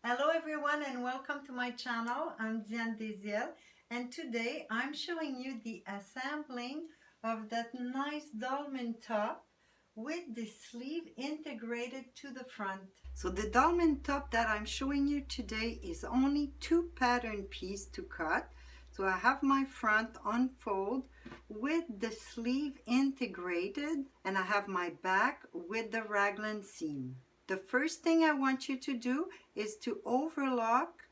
Hello everyone and welcome to my channel. I'm Diane Deziel and today I'm showing you the assembling of that nice dolman top with the sleeve integrated to the front. So the dolman top that I'm showing you today is only 2 pattern pieces to cut. So I have my front unfold with the sleeve integrated and I have my back with the raglan seam. The first thing I want you to do is to overlock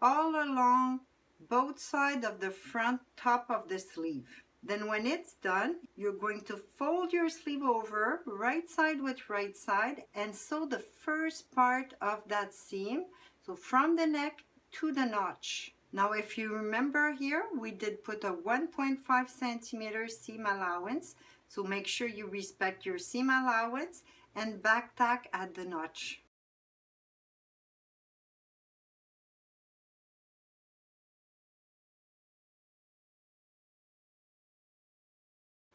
all along both sides of the front top of the sleeve. Then when it's done, you're going to fold your sleeve over right side with right side and sew the first part of that seam, so from the neck to the notch. Now if you remember here, we did put a 1.5 centimeter seam allowance, so make sure you respect your seam allowance and back tack at the notch.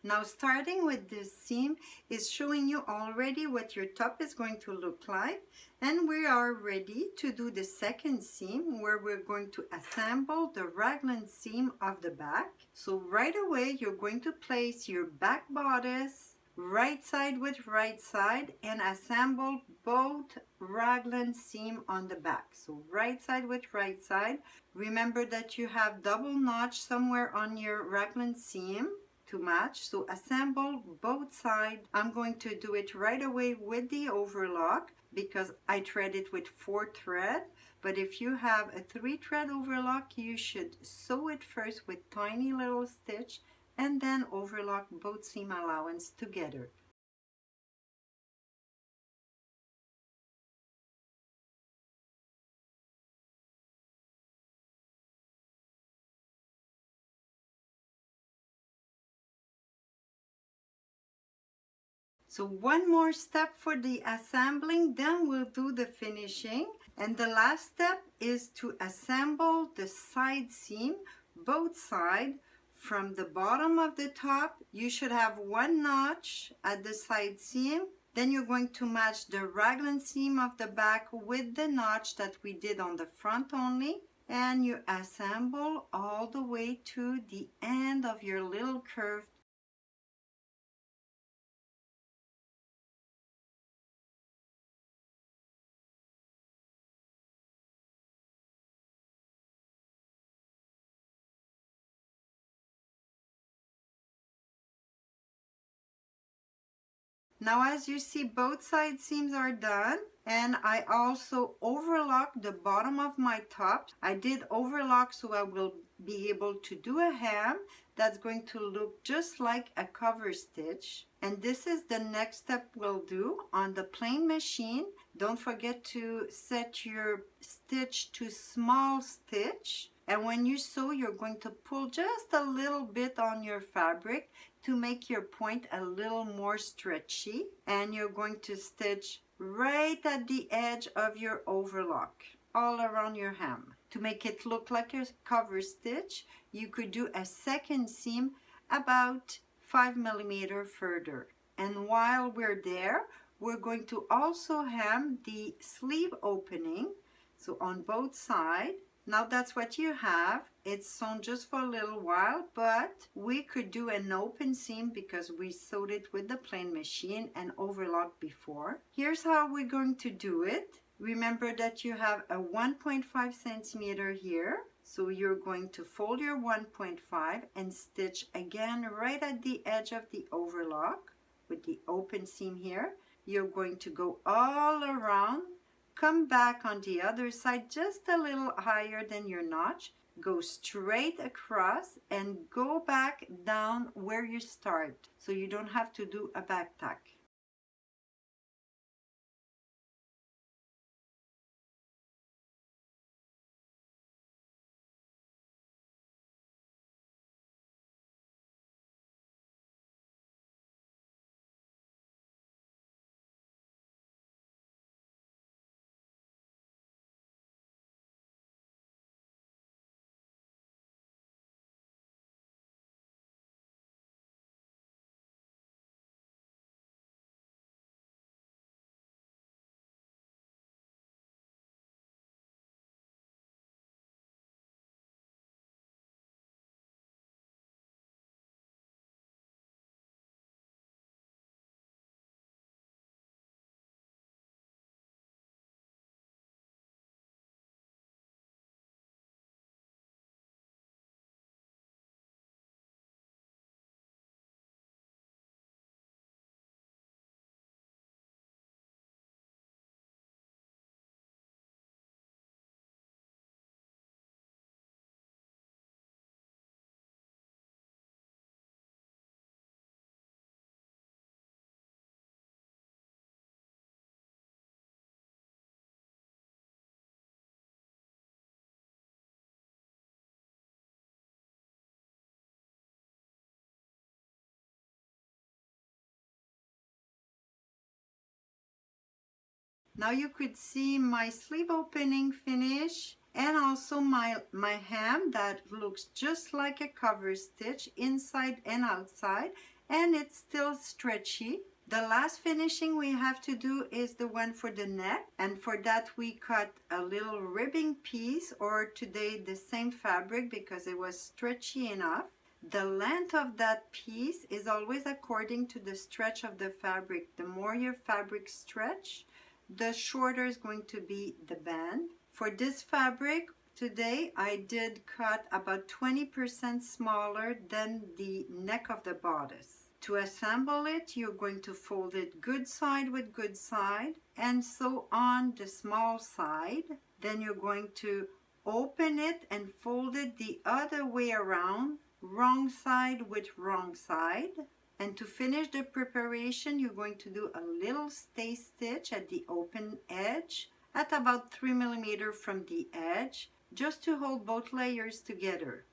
Now starting with this seam is showing you already what your top is going to look like, and we are ready to do the second seam where we're going to assemble the raglan seam of the back. So right away you're going to place your back bodice right side with right side and assemble both raglan seam on the back. So right side with right side. Remember that you have double notch somewhere on your raglan seam to match, so assemble both sides. I'm going to do it right away with the overlock because I thread it with 4 thread, but if you have a 3 thread overlock you should sew it first with tiny little stitch and then overlock both seam allowance together. So one more step for the assembling, then we'll do the finishing. And the last step is to assemble the side seam, both sides. From the bottom of the top, you should have 1 notch at the side seam. Then you're going to match the raglan seam of the back with the notch that we did on the front only. And you assemble all the way to the end of your little curve. Now as you see, both side seams are done, and I also overlocked the bottom of my top. I did overlock so I will be able to do a hem that's going to look just like a cover stitch. And this is the next step we'll do on the plain machine. Don't forget to set your stitch to small stitch. And when you sew, you're going to pull just a little bit on your fabric to make your point a little more stretchy, and you're going to stitch right at the edge of your overlock all around your hem. To make it look like a cover stitch, you could do a second seam about 5 millimeters further. And while we're there, we're going to also hem the sleeve opening, so on both sides. Now that's what you have. It's sewn just for a little while, but we could do an open seam because we sewed it with the plain machine and overlocked before. Here's how we're going to do it. Remember that you have a 1.5 centimeter here. So you're going to fold your 1.5 and stitch again right at the edge of the overlock with the open seam here. You're going to go all around. Come back on the other side just a little higher than your notch. Go straight across and go back down where you start, so you don't have to do a back tack. Now you could see my sleeve opening finish and also my hem that looks just like a cover stitch inside and outside, and it's still stretchy. The last finishing we have to do is the one for the neck, and for that we cut a little ribbing piece, or today the same fabric because it was stretchy enough. The length of that piece is always according to the stretch of the fabric. The more your fabric stretch, the shorter is going to be the band. For this fabric today I did cut about 20% smaller than the neck of the bodice. To assemble it, you're going to fold it good side with good side and sew on the small side. Then you're going to open it and fold it the other way around, wrong side with wrong side. And to finish the preparation, you're going to do a little stay stitch at the open edge at about 3 millimeters from the edge, just to hold both layers together.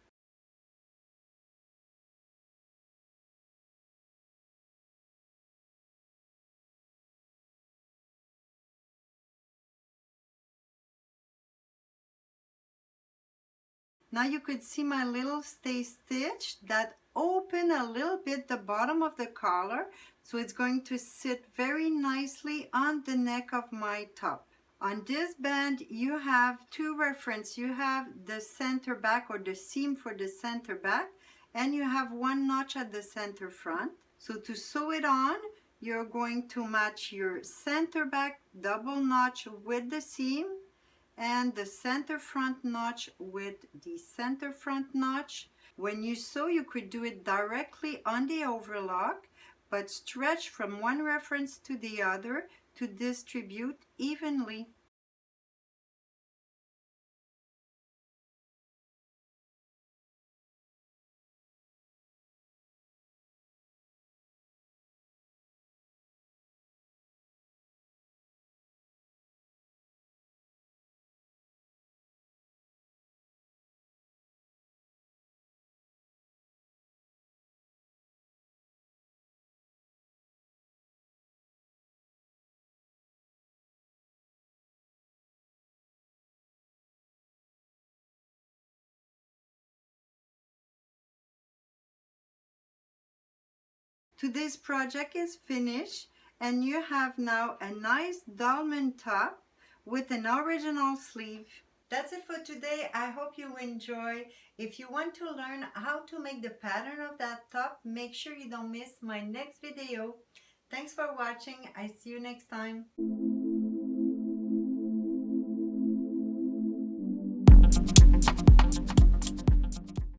Now you could see my little stay stitch that open a little bit the bottom of the collar, so it's going to sit very nicely on the neck of my top. On this band you have two references. You have the center back, or the seam for the center back, and you have one notch at the center front. So to sew it on, you're going to match your center back double notch with the seam and the center front notch with the center front notch. When you sew, you could do it directly on the overlock, but stretch from one reference to the other to distribute evenly. Today's project is finished, and you have now a nice dolman top with an original sleeve. That's it for today. I hope you enjoy. If you want to learn how to make the pattern of that top, make sure you don't miss my next video. Thanks for watching. I see you next time.